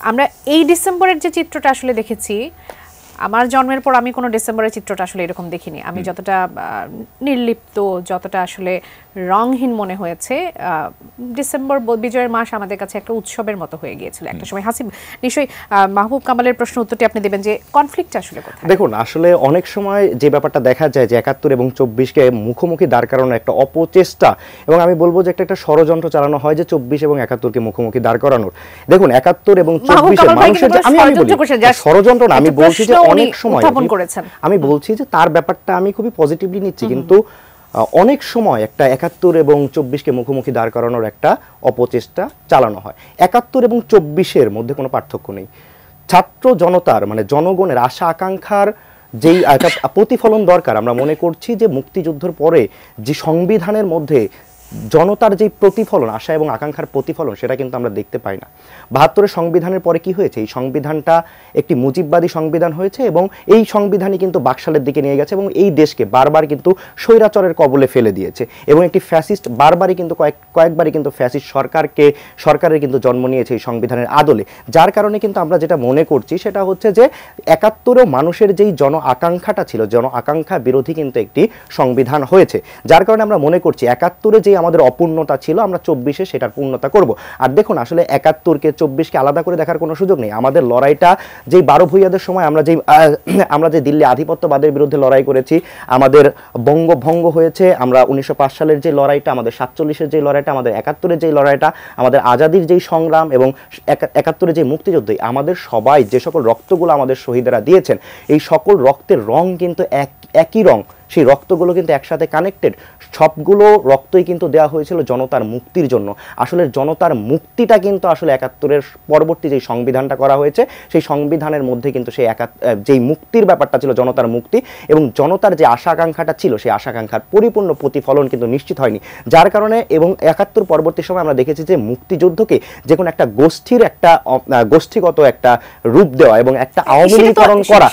আমরা এই ডিসেম্বরের যে চিত্রটা আসলে দেখেছি, আমার জন্মের পর আমি কোনো ডিসেম্বরের চিত্রটা আসলে এরকম দেখিনি। আমি যতটা নির্লিপ্ত, যতটা আসলে রংহীন মনে হয়েছে, ডিসেম্বর বিজয়ের মাস আমাদের কাছে একটা উৎসবের মতো হয়ে গিয়েছিল একটা সময়। হাসিব, নিশ্চয়ই মাহবুব কামালের প্রশ্ন উত্তরটি আপনি দেবেন যে কনফ্লিক্ট আসলে কোথায়? দেখুন, আসলে অনেক সময় যে ব্যাপারটা দেখা যায় যে ৭১ এবং ২৪কে মুখোমুখি দাঁড় করানোর একটা অপচেষ্টা, এবং আমি বলবো যে একটা ষড়যন্ত্র চালানো হয় যে ২৪ এবং ৭১কে মুখোমুখি দাঁড় করানোর। দেখুন, ৭১ এবং ২৪ মানুষের যে আমি ষড়যন্ত্র না, আমি বলছি যে অনেক সময় আমি বলছি যে তার ব্যাপারটা আমি খুবই পজিটিভলি নিচ্ছি, কিন্তু অনেক সময় একটা ৭১ এবং ২৪কে মুখোমুখি দাঁড় করানোর একটা অপচেষ্টা চালানো হয়। ৭১ এবং ২৪-এর মধ্যে কোনো পার্থক্য নেই। ছাত্র জনতার মানে জনগণের আশা আকাঙ্ক্ষার যেই একটা প্রতিফলন দরকার, আমরা মনে করছি যে মুক্তিযুদ্ধের পরে যে সংবিধানের মধ্যে জনতার যে প্রতিফলন, আশা এবং আকাঙ্ক্ষার প্রতিফলন, সেটা কিন্তু আমরা দেখতে পাই না। ৭২-এর সংবিধানের পরে কি হয়েছে? এই সংবিধানটা একটি মুজিববাদী সংবিধান হয়েছে, এবং এই সংবিধানই কিন্তু বাকশালের দিকে নিয়ে গেছে এবং এই দেশকে বারবার কিন্তু স্বৈরাচারের কবলে ফেলে দিয়েছে, এবং একটি ফ্যাসিস্ট বারবারই কিন্তু কয়েকবারই কিন্তু ফ্যাসিস্ট সরকারের কিন্তু জন্ম নিয়েছে এই সংবিধানের আদলে। যার কারণে কিন্তু আমরা যেটা মনে করছি সেটা হচ্ছে যে ৭১-এও মানুষের যেই জন আকাঙ্ক্ষাটা ছিল, জন আকাঙ্ক্ষা বিরোধী কিন্তু একটি সংবিধান হয়েছে। যার কারণে আমরা মনে করছি ৭১-এ যে আমাদের অপূর্ণতা ছিল, আমরা ২৪-এ সেটার পূর্ণতা করব। আর দেখুন, আসলে ৭১-কে ২৪-কে আলাদা করে দেখার কোনো সুযোগ নেই। আমাদের লড়াইটা যেই ১২ ভূঁইয়াদের সময় আমরা যে দিল্লি আধিপত্যবাদের বিরুদ্ধে লড়াই করেছি, আমাদের বঙ্গভঙ্গ হয়েছে, আমরা ১৯০৫ সালের যে লড়াইটা, আমাদের ৪৭-এর যে লড়াইটা, আমাদের ৭১-এর যে লড়াইটা, আমাদের আজাদির যেই সংগ্রাম এবং ৭১-এর যে মুক্তিযুদ্ধ, আমাদের সবাই যে সকল রক্তগুলো আমাদের শহীদেরা দিয়েছেন, এই সকল রক্তের রং কিন্তু একই রং। সেই রক্তগুলো কিন্তু একসাথে কানেক্টেড। সবগুলো রক্তই কিন্তু দেওয়া হয়েছিল জনতার মুক্তির জন্য। আসলে জনতার মুক্তিটা কিন্তু আসলে ৭১-এর পরবর্তী যে সংবিধানটা করা হয়েছে, সেই সংবিধানের মধ্যে কিন্তু সেই যেই মুক্তির ব্যাপারটা ছিল, জনতার মুক্তি এবং জনতার যে আশা আকাঙ্ক্ষাটা ছিল, সেই আশা আকাঙ্ক্ষার পরিপূর্ণ প্রতিফলন কিন্তু নিশ্চিত হয়নি। যার কারণে এবং ৭১ পরবর্তী সময় আমরা দেখেছি যে মুক্তিযুদ্ধকে যে কোনো একটা গোষ্ঠীর একটা গোষ্ঠীগত একটা রূপ দেওয়া এবং একটা আওয়ামী লীগীকরণ করা,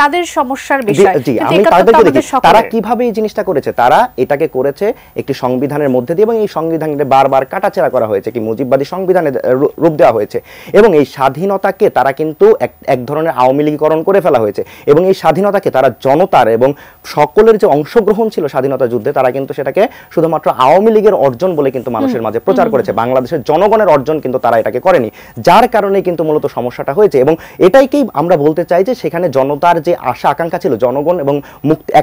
তাদের সমস্যার বিষয়। আমি তাদেরকে দেখি তারা কিভাবে এই জিনিসটা করেছে। তারা এটাকে করেছে একটি সংবিধানের মধ্যে দিয়ে, এবং এই সংবিধানে বারবার কাটাছেঁড়া করা হয়েছে, কি মুজিববাদী সংবিধানে রূপ দেওয়া হয়েছে, এবং এই স্বাধীনতাকে তারা কিন্তু এক ধরনের আওয়ামী লীগীকরণ করে ফেলা হয়েছে, এবং এই স্বাধীনতাকে তারা জনতার এবং সকলের যে অংশগ্রহণ ছিল স্বাধীনতা যুদ্ধে, তারা কিন্তু সেটাকে শুধুমাত্র আওয়ামী লীগের অর্জন বলে কিন্তু মানুষের মাঝে প্রচার করেছে। বাংলাদেশের জনগণের অর্জন কিন্তু তারা এটাকে করেনি, যার কারণে কিন্তু মূলত সমস্যাটা হয়েছে। এবং এটাইকেই আমরা বলতে চাই যে সেখানে জনতার যে আশা আকাঙ্ক্ষা ছিল, জনগণ এবং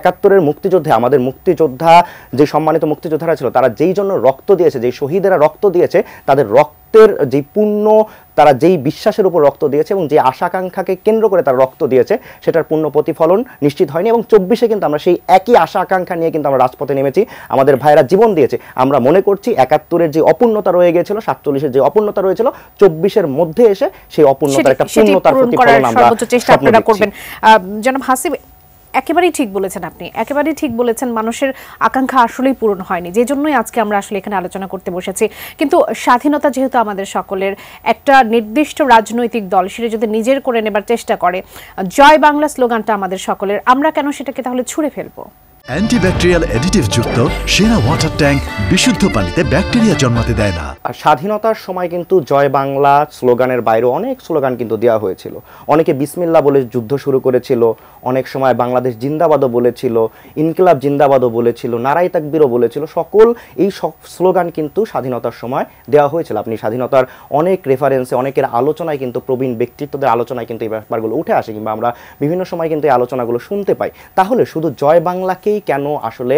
৭১-এর মুক্তিযুদ্ধে আমাদের মুক্তিযোদ্ধা যে সম্মানিত মুক্তিযোদ্ধারা ছিল, তারা যেই জন্য রক্ত দিয়েছে, যেই শহীদেরা রক্ত দিয়েছে, তাদের রক্তের যেই পূর্ণ, তারা যেই বিশ্বাসের উপর রক্ত দিয়েছে এবং যে আশা আকাঙ্ক্ষাকে কেন্দ্র করে তারা রক্ত দিয়েছে, সেটার পূর্ণ প্রতিফলন নিশ্চিত হয়নি। এবং ২৪-এ কিন্তু আমরা সেই একই আশা আকাঙ্ক্ষা নিয়ে কিন্তু আমরা রাজপথে নেমেছি, আমাদের ভাইরা জীবন দিয়েছে। আমরা মনে করছি ৭১-এর যে অপূর্ণতা রয়ে গিয়েছিল, ৪৭-এর যে অপূর্ণতা রয়েছিল, ২৪-এর মধ্যে এসে সেই অপূর্ণতার একটা পূর্ণতার প্রতিফলন আমরা চেষ্টা করবেন। জনাব হাসিব, একেবারেই ঠিক বলেছেন আপনি, একেবারেই ঠিক বলেছেন। মানুষের আকাঙ্ক্ষা আসলেই পূরণ হয়নি, যে জন্যই আজকে আমরা আসলে এখানে আলোচনা করতে বসেছি। কিন্তু স্বাধীনতা যেহেতু আমাদের সকলের, একটা নির্দিষ্ট রাজনৈতিক দল সেটা যদি নিজের করে নেবার চেষ্টা করে, জয় বাংলা স্লোগানটা আমাদের সকলের, আমরা কেন সেটাকে তাহলে ছুঁড়ে ফেলবো? অ্যান্টিব্যাকটেরিয়াল অ্যাডিটিভ যুক্ত সেরা ওয়াটার ট্যাঙ্ক বিশুদ্ধ পানিতে ব্যাকটেরিয়া জন্মাতে দেয় না। আর স্বাধীনতার সময় কিন্তু জয় বাংলা স্লোগানের বাইরে অনেক স্লোগান কিন্তু দেওয়া হয়েছিল। অনেকে বিসমিল্লাহ বলে যুদ্ধ শুরু করেছিল, অনেক সময় বাংলাদেশ জিন্দাবাদও বলেছিল, ইনকিলাব জিন্দাবাদও বলেছিল, নারাই তাকবীরও বলেছিল। সকল এই স্লোগান কিন্তু স্বাধীনতার সময় দেওয়া হয়েছিল। আপনি স্বাধীনতার অনেক রেফারেন্সে, অনেকের আলোচনায় কিন্তু, প্রবীণ ব্যক্তিত্বদের আলোচনায় কিন্তু এই ব্যাপারগুলো উঠে আসে, কিংবা আমরা বিভিন্ন সময় কিন্তু এই আলোচনাগুলো শুনতে পাই। তাহলে শুধু জয় বাংলাকেই কেন আসলে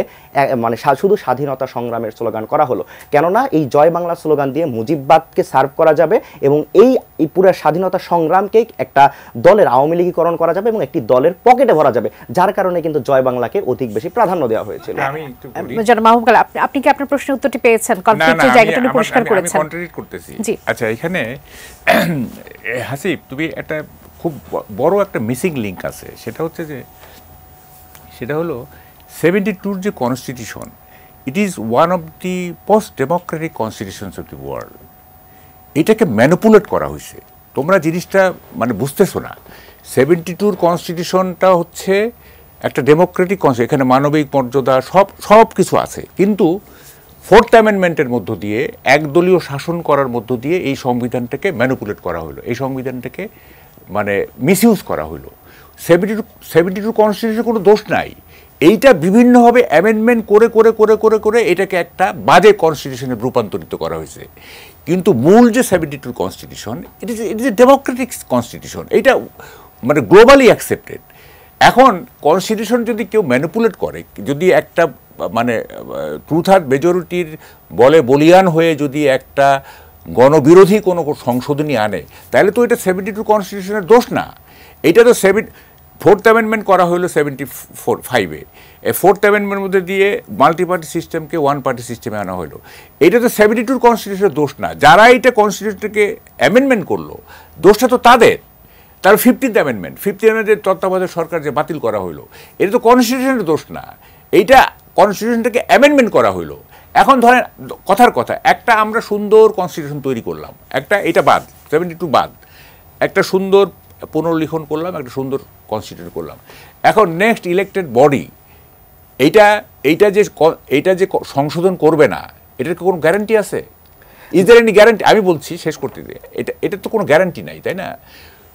মানে শুধু স্বাধীনতা সংগ্রামের স্লোগান করা হলো? কেননা এই জয় বাংলা স্লোগান দিয়ে মুজিববাদকে সার্ভ করা যাবে এবং এই পুরো স্বাধীনতা সংগ্রামকে একটা দলের আওয়ামী লীগীকরণ করা যাবে এবং একটি দলের পকেটে ভরা যাবে, যার কারণে কিন্তু জয় বাংলাকে অধিক বেশি প্রাধান্য দেওয়া হয়েছিল। আপনি কি আপনার প্রশ্নের উত্তরটি পেয়েছেন? কনফ্লিক্টের জায়গাটা পরিষ্কার করেছেন। আমি কন্ট্রাডিক্ট করতেছি। আচ্ছা, এখানে হাসিব, তুমি একটা খুব বড় একটা মিসিং লিংক আছে, সেটা হলো 72 যে constitution, it is one of the post Democratic constitutions of the world. এটাকে ম্যানিপুলেট করা হয়েছে, তোমরা জিনিসটা মানে বুঝতেছো না। 72 কনস্টিটিউশনটা হচ্ছে একটা ডেমোক্রেটিক কনস্টিটিউশন, এখানে মানবিক মর্যাদা সব কিছু আছে, কিন্তু 4th অ্যামেন্ডমেন্টের মধ্য দিয়ে একদলীয় শাসন করার মধ্য দিয়ে এই সংবিধানটাকে ম্যানিপুলেট করা হলো, এই সংবিধানটাকে মানে মিসইউজ করা হলো। 72 কনস্টিটিউশনের কোনো দোষ নাই, এইটা বিভিন্নভাবে অ্যামেন্ডমেন্ট করে করে করে করে করে এটাকে একটা বাজে কনস্টিটিউশনে রূপান্তরিত করা হয়েছে। কিন্তু মূল যে 72 constitution, it is a democratic constitution, এইটা মানে গ্লোবালি অ্যাকসেপ্টেড। এখন কনস্টিটিউশন যদি কেউ ম্যানিপুলেট করে, যদি একটা মানে টু থার্ড মেজরিটির বলে বলিয়ান হয়ে যদি একটা গণবিরোধী কোনো সংশোধনী আনে, তাহলে তো এটা 72 কনস্টিটিউশনের দোষ না। এটা তো 4th অ্যামেন্ডমেন্ট করা হলো 75-এ, এই 4th অ্যামেন্ডমেন্টের মধ্যে দিয়ে মাল্টি পার্টি সিস্টেমকে ওয়ান পার্টি সিস্টেমে আনা হলো। এটা তো 72 কনস্টিটিউশনের দোষ না। যারা এটা কনস্টিটিউশনকে অ্যামেন্ডমেন্ট করলো, দোষটা তো তাদের। তার 15th অ্যামেন্ডমেন্টের তত্ত্বাবধায়ক সরকার যে বাতিল করা হলো, এটা তো কনস্টিটিউশনের দোষ না, এইটা কনস্টিটিউশনটাকে অ্যামেন্ডমেন্ট করা হলো। এখন ধরেন কথার কথা, একটা আমরা সুন্দর কনস্টিটিউশন তৈরি করলাম, একটা এটা বাদ, 72 বাদ, একটা সুন্দর পুনর্লিখন করলাম, একটা সুন্দর কনস্টিটিউশন করলাম। এখন নেক্সট ইলেক্টেড বডি এইটা যে সংশোধন করবে না, এটার কোনো গ্যারান্টি আছে? Is there any guarantee? আমি বলছি শেষ করতে দিয়ে, এটা তো কোনো গ্যারান্টি নাই, তাই না?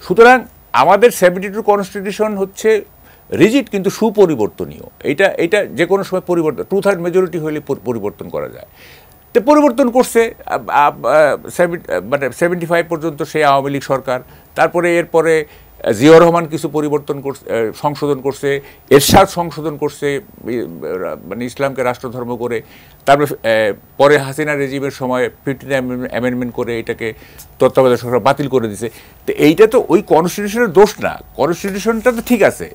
সুতরাং আমাদের 72 কনস্টিটিউশন হচ্ছে রিজিড কিন্তু সুপরিবর্তনীয়। এটা যে কোনো সময় পরিবর্তন, 2/3 মেজরিটি হলে পরিবর্তন করা যায়। তো পরিবর্তন করছে মানে 75 পর্যন্ত সেই আওয়ামী লীগ সরকার, তারপরে এরপরে জিয়াউর রহমান কিছু পরিবর্তন করছে, সংশোধন করছে, এরশাদ সংশোধন করছে মানে ইসলামকে রাষ্ট্রধর্ম করে, তারপরে পরে হাসিনা রেজিমের সময় 15th অ্যামেন্ডমেন্ট করে এটাকে তত্ত্বাবধায়ক সরকার বাতিল করে দিছে। তো এইটা তো ওই কনস্টিটিউশনের দোষ না, কনস্টিটিউশনটা তো ঠিক আছে,